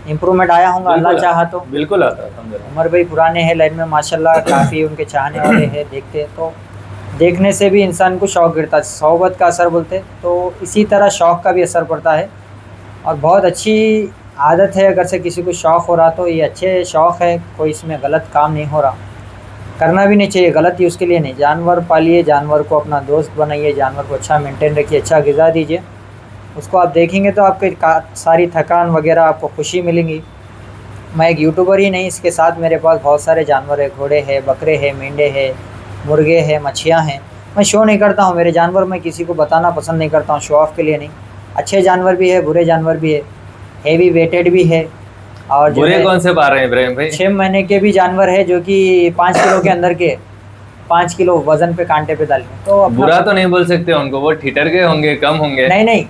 इम्प्रूवमेंट आया होगा, अल्लाह चाहा तो। बिल्कुल आता है। उमर भाई पुराने हैं लाइन में माशाल्लाह, काफ़ी उनके चाहने वाले हैं, देखते हैं तो देखने से भी इंसान को शौक़ गिरता है। सोहबत का असर बोलते, तो इसी तरह शौक़ का भी असर पड़ता है। और बहुत अच्छी आदत है, अगर से किसी को शौक़ हो रहा तो ये अच्छे शौक़ है, कोई इसमें गलत काम नहीं हो रहा, करना भी नहीं चाहिए, गलत ही उसके लिए नहीं। जानवर पालिए, जानवर को अपना दोस्त बनाइए, जानवर को अच्छा मेंटेन रखिए, अच्छा ग़िज़ा दीजिए, उसको आप देखेंगे तो आपके सारी थकान वगैरह आपको खुशी मिलेंगी। मैं एक यूट्यूबर ही नहीं, इसके साथ मेरे पास बहुत सारे जानवर है, घोड़े हैं, बकरे हैं, मेंढे हैं, मुर्गे हैं, मच्छियाँ हैं। मैं शो नहीं करता हूँ मेरे जानवर, मैं किसी को बताना पसंद नहीं करता हूँ, शो ऑफ के लिए नहीं। अच्छे जानवर भी है, बुरे जानवर भी है, हेवी वेटेड भी है। और जो बुरे कौन से पा रहे हैं इब्राहिम भाई? 6 महीने के भी जानवर है जो कि 5 किलो के अंदर के, 5 किलो वजन पे कांटे पे डाल के। तो बुरा तो नहीं बोल सकते उनको, वो ठिठर गए होंगे, कम होंगे। नहीं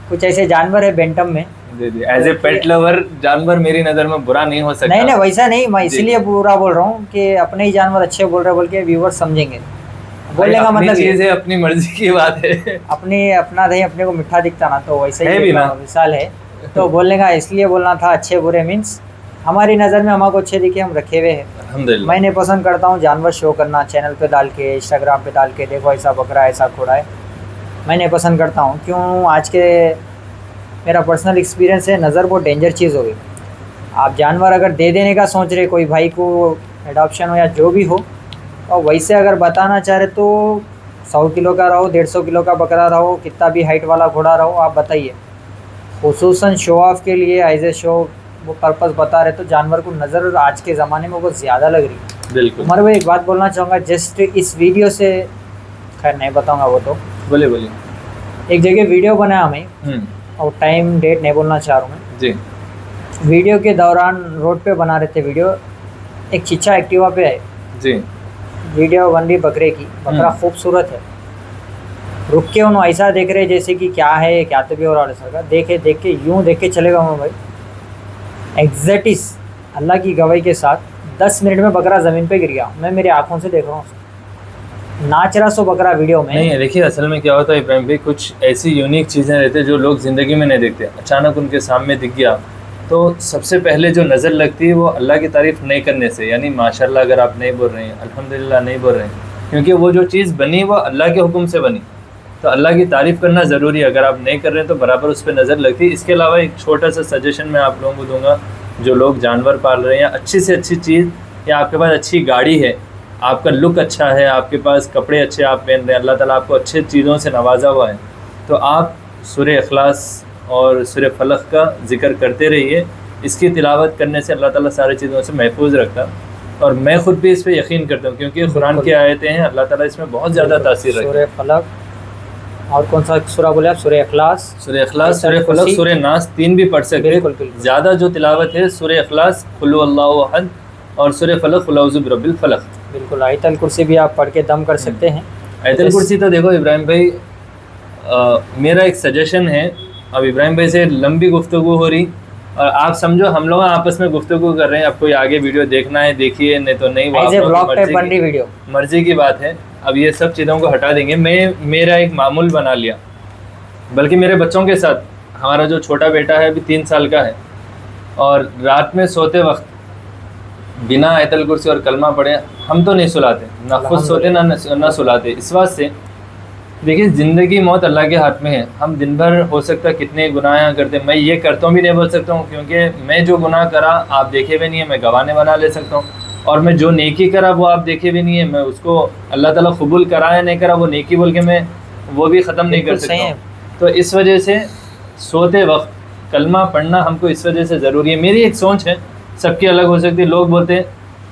कुछ ऐसे जानवर है बेंटम में। एज ए पेट लवर जानवर मेरी नज़र में बुरा नहीं हो सकता। नहीं वैसा नहीं, मैं इसीलिए बुरा बोल रहा हूँ कि अपने ही जानवर अच्छे बोल रहे, बोल के व्यूवर्स समझेंगे। बोलने का मतलब चीज़ है, अपनी मर्जी की बात है। अपना दही अपने को मिठा दिखता ना, तो वैसे ही मिसाल है। तो बोलने का इसलिए बोलना था, अच्छे बुरे मीन्स हमारी नज़र में हमको अच्छे दिखे, हम रखे हुए हैं। अल्हम्दुलिल्लाह। मैंने पसंद करता हूँ जानवर शो करना, चैनल पे डाल के, इंस्टाग्राम पे डाल के, देखो ऐसा बकरा ऐसा घोड़ा है, मैंने पसंद करता हूँ। क्यों? आज के मेरा पर्सनल एक्सपीरियंस है, नज़र बहुत डेंजर चीज़ हो गई। आप जानवर अगर दे देने का सोच रहे कोई भाई को, एडॉप्शन हो या जो भी हो, और वैसे अगर बताना चाह रहे तो 100 किलो का रहो, 150 किलो का बकरा रहो, कितना भी हाइट वाला घोड़ा रहो, आप बताइए। खुसूसन शो ऑफ के लिए एज ए शो वो पर्पस बता रहे, तो जानवर को नज़र आज के ज़माने में बहुत ज़्यादा लग रही है। बिल्कुल। उमर भाई एक बात बोलना चाहूँगा, जस्ट इस वीडियो से, खैर नहीं बताऊँगा वो तो, बोलिए। एक जगह वीडियो बनाया मैं, और टाइम डेट नहीं बोलना चाह रहा हूँ मैं जी। वीडियो के दौरान रोड पे बना रहे थे वीडियो, एक चिच्चा एक्टिवा पे आए जी, वीडियो बन रही बकरे की, बकरा खूबसूरत है, रुक के उन्होंने ऐसा देख रहे जैसे कि क्या है, क्या तो भी हो रहा है सर का, देख के यूँ देख के चलेगा मैं भाई, एग्जैक्टिस अल्लाह की गवाही के साथ 10 मिनट में बकरा ज़मीन पे गिर गया। मैं मेरी आंखों से देख रहा हूँ, नाच रहा सो बकरा वीडियो में। नहीं देखिए, असल में क्या होता है इब्राहिम भाई, कुछ ऐसी यूनिक चीज़ें रहती है जो लोग ज़िंदगी में नहीं देखते, अचानक उनके सामने दिख गया तो सबसे पहले जो नज़र लगती है वो अल्लाह की तारीफ़ नहीं करने से, यानी माशाल्लाह अगर आप नहीं बोल रहे हैं, अल्हम्दुलिल्लाह नहीं बोल रहे हैं, क्योंकि वो जो चीज़ बनी वो अल्लाह के हुक्म से बनी, तो अल्लाह की तारीफ़ करना ज़रूरी है। अगर आप नहीं कर रहे हैं तो बराबर उस पर नज़र लगती है। इसके अलावा एक छोटा सा सजेशन मैं आप लोगों को दूंगा, जो लोग जानवर पाल रहे हैं, या अच्छी से अच्छी चीज़, या आपके पास अच्छी गाड़ी है, आपका लुक अच्छा है, आपके पास कपड़े अच्छे आप पहन रहे हैं, अल्लाह ताला आपको अच्छे चीज़ों से नवाजा हुआ है, तो आप सूरह इखलास और सूरह फलक का ज़िक्र करते रहिए। इसकी तिलावत करने से अल्लाह ताला सारी चीज़ों से महफूज रखता है, और मैं ख़ुद भी इस पर यकीन करता हूँ, क्योंकि कुरान की आयतें हैं, अल्लाह ताला इसमें बहुत ज़्यादा तासीर रखता है। सूरह फलक और कौन सा सूरा बोले आप? सूरह इखलास, सूरह इखलास, सूरह फलक, सूरह नास, 3 भी पढ़ सकते हैं। ज़्यादा जो तिलावत है सूरह इखलास कुल हुवल्लाहु अहद और सूरह फलक कुल औज़ु बिरब्बिल फलक। बिल्कुल, आयतल कुर्सी भी आप पढ़ के दम कर सकते हैं। आयतल कुर्सी तो देखो इब्राहिम भाई, मेरा एक सजेशन है, अब इब्राहिम भाई से लंबी गुफ्तगू हो रही, और आप समझो हम लोग आपस में गुफ्तगू कर रहे हैं। अब कोई आगे वीडियो देखना है देखिए, नहीं तो नहीं, मर्जी की बात है। अब ये सब चीज़ों को हटा देंगे। मेरा एक मामूल बना लिया, बल्कि मेरे बच्चों के साथ, हमारा जो छोटा बेटा है अभी 3 साल का है, और रात में सोते वक्त बिना आयतल कुर्सी और कलमा पढ़े हम तो नहीं सुलाते, ना खुद सोते ना सुलाते। इस बात से देखिए, ज़िंदगी मौत अल्लाह के हाथ में है। हम दिन भर हो सकता है कितने गुनाह करते, मैं ये करता हूँ भी नहीं बोल सकता हूँ, क्योंकि मैं जो गुनाह करा आप देखे भी नहीं है, मैं गवाने बना ले सकता हूँ, और मैं जो नेकी करा वो आप देखे भी नहीं है, मैं उसको अल्लाह ताला कबूल करा या नहीं करा वो नेकी बोल के मैं वो भी ख़त्म नहीं कर सकता हूँ। तो इस वजह से सोते वक्त कलमा पढ़ना हमको इस वजह से ज़रूरी है। मेरी एक सोच है, सबकी अलग हो सकती है। लोग बोलते हैं,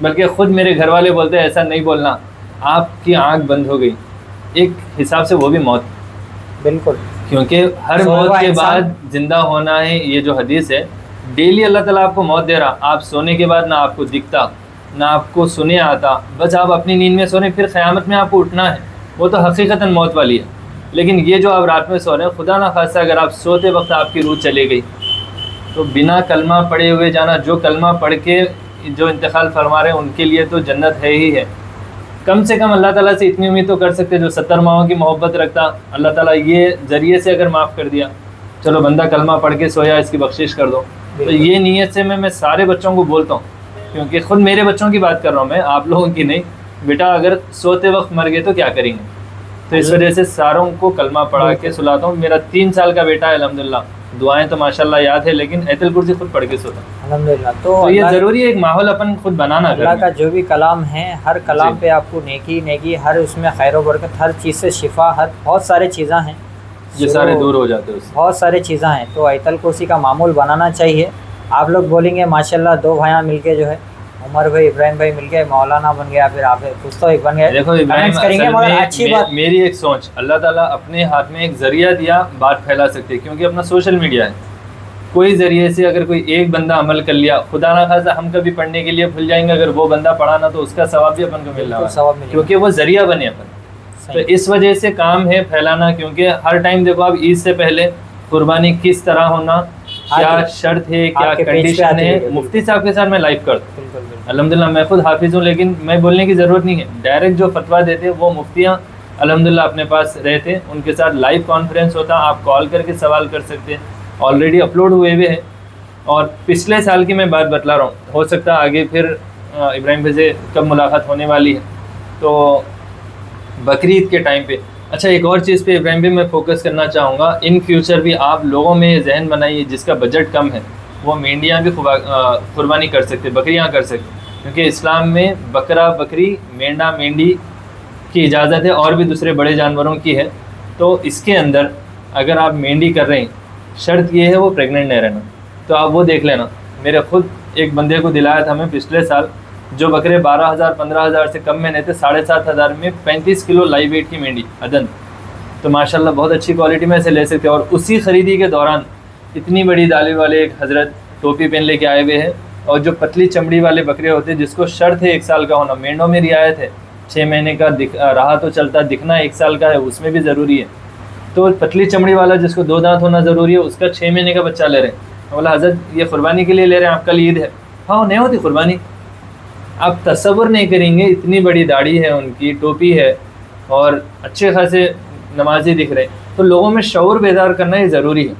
बल्कि ख़ुद मेरे घर वाले बोलते हैं ऐसा नहीं बोलना, आपकी आँख बंद हो गई, एक हिसाब से वो भी मौत। बिल्कुल, क्योंकि हर मौत के बाद ज़िंदा होना है, ये जो हदीस है। डेली अल्लाह ताला आपको मौत दे रहा, आप सोने के बाद ना आपको दिखता ना आपको सुने आता, बस आप अपनी नींद में सो रहे, फिर क़यामत में आपको उठना है, वो तो हकीकतन मौत वाली है। लेकिन ये जो आप रात में सो रहे हैं, खुदा ना खास्ता अगर आप सोते वक्त आपकी रूह चली गई, तो बिना कलमा पढ़े हुए जाना, जो कलमा पढ़ के जो इंतकाल फरमा रहे हैं उनके लिए तो जन्नत है ही है। कम से कम अल्लाह ताला से इतनी उम्मीद तो कर सकते, जो 70 माहों की मोहब्बत रखता, अल्लाह ताला ये ज़रिए से अगर माफ़ कर दिया, चलो बंदा कलमा पढ़ के सोया, इसकी बख्शिश कर दो। तो ये नीयत से मैं सारे बच्चों को बोलता हूँ, क्योंकि ख़ुद मेरे बच्चों की बात कर रहा हूँ मैं, आप लोगों की नहीं। बेटा अगर सोते वक्त मर गए तो क्या करेंगे, तो इस वजह से सारों को कलमा पढ़ा के सुलाता हूँ। मेरा 3 साल का बेटा है, अल्हम्दुलिल्लाह, दुआएं तो माशाल्लाह याद है, लेकिन आयतल कुर्सी खुद पढ़ के सोता हूँ, अल्हम्दुलिल्लाह। तो ये ज़रूरी है, एक माहौल अपन खुद बनाना। अल्लाह का जो भी कलाम है, हर कलाम पे आपको नेकी, हर उसमें खैर बरकत, हर चीज़ से शिफा, हर बहुत सारे चीज़ें हैं, ये सारे दूर हो जाते हैं, बहुत सारी चीज़ें हैं। तो आयतल कुर्सी का मामूल बनाना चाहिए। आप लोग बोलेंगे माशाल्लाह 2 भाइयाँ मिलके जो है, उमर भाई इब्राहिम भाई मिलके मौलाना बन गया, फिर आप कुछ तो एक बन गया। देखो इब्राहिम, करेंगे मगर अच्छी बात। मेरी एक सोच, अल्लाह ताला अपने हाथ में एक ज़रिया दिया, बात फैला सकते हैं, क्योंकि अपना सोशल मीडिया है। कोई ज़रिए से अगर कोई एक बंदा अमल कर लिया, खुदा ना खासा हम कभी पढ़ने के लिए भूल जाएंगे, अगर वो बंदा पढ़ा ना तो उसका सवाब भी अपन को मिल रहा है, क्योंकि वो ज़रिया बने अपन। तो इस वजह से काम है फैलाना, क्योंकि हर टाइम देखो आप, ईद से पहले कुर्बानी किस तरह होना, क्या शर्त है, क्या कंडीशन है, मुफ्ती साहब के साथ मैं लाइव करता हूँ। अल्हम्दुलिल्लाह मैं खुद हाफिज़ हूँ, लेकिन मैं बोलने की ज़रूरत नहीं है, डायरेक्ट जो फतवा देते वो मुफ्तियाँ अल्हम्दुलिल्लाह अपने पास रहते, उनके साथ लाइव कॉन्फ्रेंस होता, आप कॉल करके सवाल कर सकते हैं, ऑलरेडी अपलोड हुए हुए हैं। और पिछले साल की मैं बात बतला रहा हूँ, हो सकता है आगे फिर इब्राहिम भाई से कब मुलाकात होने वाली है, तो बकरीद के टाइम पे। अच्छा, एक और चीज़ पे इब्राहिम भाई मैं फोकस करना चाहूँगा, इन फ्यूचर भी आप लोगों में ये जहन बनाइए, जिसका बजट कम है वो मेंढियाँ भी कुर्बानी कर सकते, बकरियाँ कर सकते, क्योंकि इस्लाम में बकरा बकरी, मेंढा मेंढी की इजाज़त है, और भी दूसरे बड़े जानवरों की है। तो इसके अंदर अगर आप मेंढी कर रहे हैं, शर्त ये है वो प्रेग्नेंट नहीं रहना, तो आप वो देख लेना। मेरे खुद एक बंदे को दिलाया था मैं पिछले साल, जो बकरे 12,000-15,000 से कम में नहीं थे, 7,500 में 35 किलो लाइव वेट की मेंढी अदन, तो माशाल्लाह बहुत अच्छी क्वालिटी में से ले सकते हैं। और उसी ख़रीदी के दौरान इतनी बड़ी दाली वाले एक हज़रत टोपी पहन लेके आए हुए हैं, और जो पतली चमड़ी वाले बकरे होते हैं जिसको शर्त है 1 साल का होना, मेंढों में रियायत है 6 महीने का रहा तो चलता, दिखना 1 साल का है उसमें भी ज़रूरी है। तो पतली चमड़ी वाला जिसको 2 दांत होना ज़रूरी है, उसका 6 महीने का बच्चा ले रहे हैं। बोला हज़रत ये कुर्बानी के लिए ले रहे हैं, आप कल ईद है। हाँ, नहीं होती कुर्बानी, आप तसव्वुर नहीं करेंगे, इतनी बड़ी दाढ़ी है उनकी, टोपी है, और अच्छे खासे नमाजी दिख रहे हैं। तो लोगों में शऊर बेदार करना ये ज़रूरी है,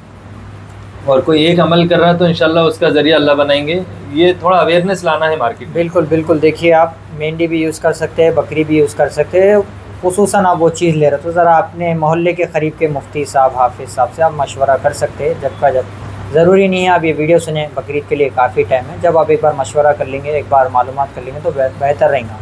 और कोई एक अमल कर रहा है तो इंशाल्लाह उसका ज़रिया अल्लाह बनाएंगे। ये थोड़ा अवेयरनेस लाना है मार्केट में। बिल्कुल बिल्कुल, देखिए आप मेंढी भी यूज़ कर सकते हैं, बकरी भी यूज़ कर सकते हैं। खुसूसन आप वो चीज़ ले रहे हो तो ज़रा अपने मोहल्ले के करीब के मुफ्ती साहब, हाफिज़ साहब से आप मशवरा कर सकते हैं जब का जब। ज़रूरी नहीं है आप ये वीडियो सुने, बकरीद के लिए काफ़ी टाइम है। जब आप एक बार मशवरा कर लेंगे, एक बार मालूमात कर लेंगे तो बेहतर रहेगा।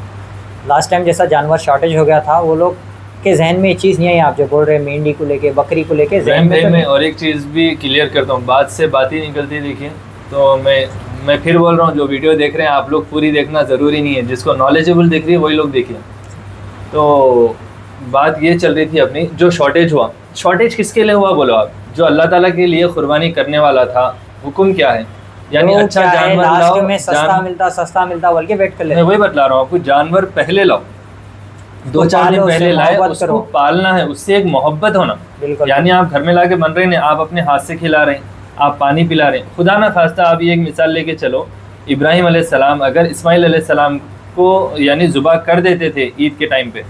लास्ट टाइम जैसा जानवर शॉर्टेज हो गया था, वो लोग के जहन में ये चीज़ नहीं आई। आप जो बोल रहे हैं मेंढी को लेके, बकरी को लेके, जहन में तो मैं और एक चीज़ भी क्लियर करता हूँ, बात से बात ही निकलती है। देखिए तो मैं फिर बोल रहा हूँ, जो वीडियो देख रहे हैं आप लोग पूरी देखना ज़रूरी नहीं है, जिसको नॉलेजेबल दिख रही है वही लोग देखिए। तो बात ये चल रही थी अपनी, जो शॉर्टेज हुआ, शॉर्टेज किसके लिए हुआ बोलो आप? जो अल्लाह ताला के लिए कुर्बानी करने वाला था, हुक्म क्या है? यानी अच्छा जानवर लाओ, में सस्ता मिलता बल्कि वेट कर ले। मैं वही बतला रहा हूँ आपको, जानवर पहले लाओ, 2-4 दिन पहले लाए, उसको पालना है, उससे एक मोहब्बत होना। यानी आप घर में लाके बन रहे हैं, आप अपने हाथ से खिला रहे हैं, आप पानी पिला रहे हैं। खुदा ना खास्ता आप ये एक मिसाल लेके चलो, इब्राहिम अलैहिस्सलाम अगर इस्माइल अलैहिस्सलाम को यानी ज़ुबा कर देते थे ईद के टाइम पे,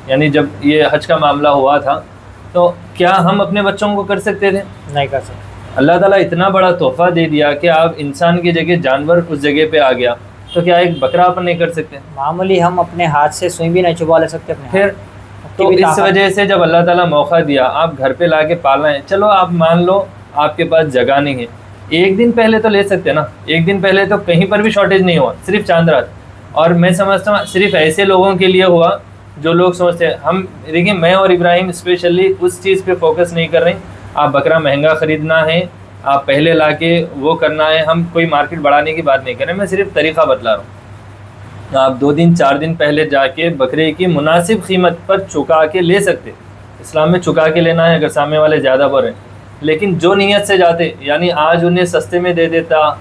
यानी जब ये हज का मामला हुआ था, तो क्या हम अपने बच्चों को कर सकते थे? नहीं कर सकते। अल्लाह ताला इतना बड़ा तोहफा दे दिया कि आप इंसान की जगह जानवर उस जगह पे आ गया, तो क्या एक बकरा अपन नहीं कर सकते? मामूली हम अपने हाथ से सुई भी नहीं चुबा ले सकते अपने फिर तो इस वजह से जब अल्लाह ताला मौका दिया, आप घर पे लाके पालना है, चलो आप मान लो आपके पास जगह नहीं है, एक दिन पहले तो ले सकते ना। एक दिन पहले तो कहीं पर भी शॉर्टेज नहीं हुआ, सिर्फ चांद रात। और मैं समझता हूँ सिर्फ ऐसे लोगों के लिए हुआ जो लोग सोचते हैं हम, देखिए मैं और इब्राहिम स्पेशली उस चीज़ पे फोकस नहीं कर रहे हैं। आप बकरा महंगा ख़रीदना है, आप पहले लाके वो करना है, हम कोई मार्केट बढ़ाने की बात नहीं कर रहे, मैं सिर्फ तरीक़ा बतला रहा हूँ। आप 2 दिन 4 दिन पहले जाके बकरे की मुनासिब कीमत पर चुका के ले सकते। इस्लाम में चुका के लेना है अगर सामने वाले ज़्यादा बढ़े, लेकिन जो नीयत से जाते, यानी आज उन्हें सस्ते में दे देता,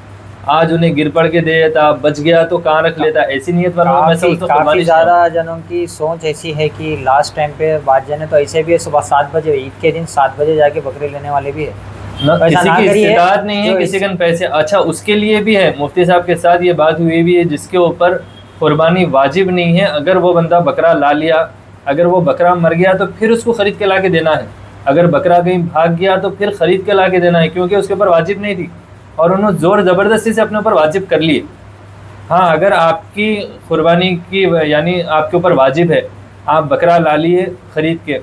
आज उन्हें गिर पड़ के दे देता, बच गया तो कहाँ रख लेता, ऐसी नीयत वालों मैं समझता हूँ काफ़ी ज़्यादा जनों की सोच ऐसी है कि लास्ट टाइम पे बात जाने तो ऐसे भी है, सुबह 7 बजे ईद के दिन 7 बजे जाके बकरे लेने वाले भी है। किसी की इस्तेदाद नहीं है, किसी के पैसे। अच्छा उसके लिए भी है, मुफ्ती साहब के साथ ये बात हुई भी है, जिसके ऊपर कुर्बानी वाजिब नहीं है, अगर वो बंदा बकरा ला लिया, अगर वो बकरा मर गया तो फिर उसको ख़रीद के ला के देना है। अगर बकरा कहीं भाग गया तो फिर ख़रीद के ला के देना है, क्योंकि उसके ऊपर वाजिब नहीं थी और उन्होंने ज़ोर ज़बरदस्ती से अपने ऊपर वाजिब कर लिए। हाँ, अगर आपकी कुर्बानी की यानी आपके ऊपर वाजिब है, आप बकरा ला लिए ख़रीद के,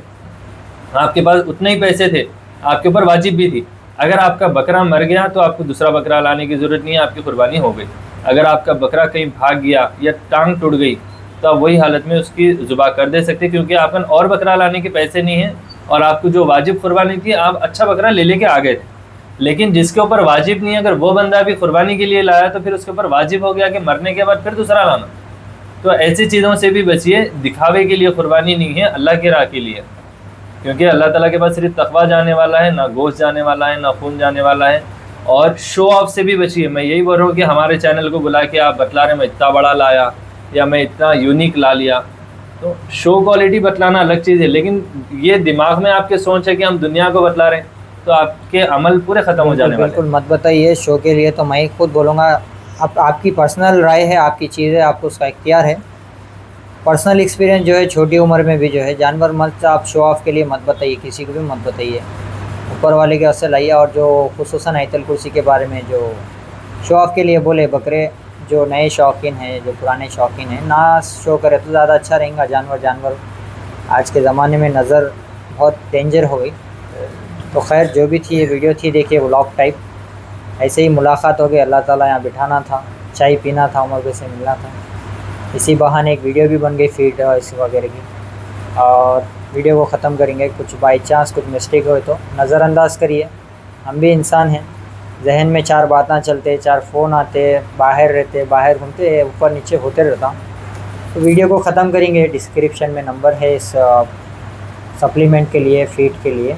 आपके पास उतने ही पैसे थे, आपके ऊपर वाजिब भी थी, अगर आपका बकरा मर गया तो आपको दूसरा बकरा लाने की ज़रूरत नहीं है, आपकी कुर्बानी हो गई। अगर आपका बकरा कहीं भाग गया या टांग टूट गई तो आप वही हालत में उसकी ज़ुबा कर दे सकते, क्योंकि आपन और बकरा लाने के पैसे नहीं हैं और आपको जो वाजिब कुर्बानी थी आप अच्छा बकरा ले लेके आ गए थे। लेकिन जिसके ऊपर वाजिब नहीं है, अगर वो बंदा भी कुर्बानी के लिए लाया तो फिर उसके ऊपर वाजिब हो गया कि मरने के बाद फिर दूसरा लाना। तो ऐसी चीज़ों से भी बचिए, दिखावे के लिए कुर्बानी नहीं है, अल्लाह की राह के लिए, क्योंकि अल्लाह ताला के पास सिर्फ तकवा जाने वाला है, ना गोश्त जाने वाला है, ना खून जाने वाला है। और शो ऑफ से भी बचिए। मैं यही बोल रहा हूँ कि हमारे चैनल को बुला के आप बतला रहे मैं इतना बड़ा लाया या मैं इतना यूनिक ला लिया, तो शो क्वालिटी बतलाना अलग चीज़ है, लेकिन ये दिमाग में आपके सोच है कि हम दुनिया को बतला रहे हैं तो आपके अमल पूरे ख़त्म हो जाने वाले। बिल्कुल मत बताइए शो के लिए, तो मैं ही खुद बोलूँगा। अब आपकी पर्सनल राय है, आपकी चीज़ है, आपको उसका इख्तियार है। पर्सनल एक्सपीरियंस जो है, छोटी उम्र में भी जो है जानवर मत आप शो ऑफ के लिए मत बताइए, किसी को भी मत बताइए, ऊपर वाले के असर लाइए। और जो खुसूसन आयतल कुर्सी के बारे में जो शो ऑफ के लिए बोले, बकरे जो नए शौकीन हैं, जो पुराने शौकीन हैं, ना शो करे तो ज़्यादा अच्छा रहेगा। जानवर आज के ज़माने में नज़र बहुत डेंजर हो गई। तो खैर जो भी थी ये वीडियो थी, देखिए व्लॉग टाइप, ऐसे ही मुलाकात हो गई। अल्लाह ताला यहाँ बिठाना था, चाय पीना था, उमर भाई से मिलना था, इसी बहाने एक वीडियो भी बन गई फीड इस वगैरह की। और वीडियो को ख़त्म करेंगे। कुछ बाई चांस कुछ मिस्टेक हो तो नज़रअंदाज करिए, हम भी इंसान हैं, जहन में 4 बातें चलते, 4 फ़ोन आते, बाहर रहते, बाहर घूमते, ऊपर नीचे होते रहता। तो वीडियो को ख़त्म करेंगे। डिस्क्रिप्शन में नंबर है इस सप्लीमेंट के लिए, फीड के लिए,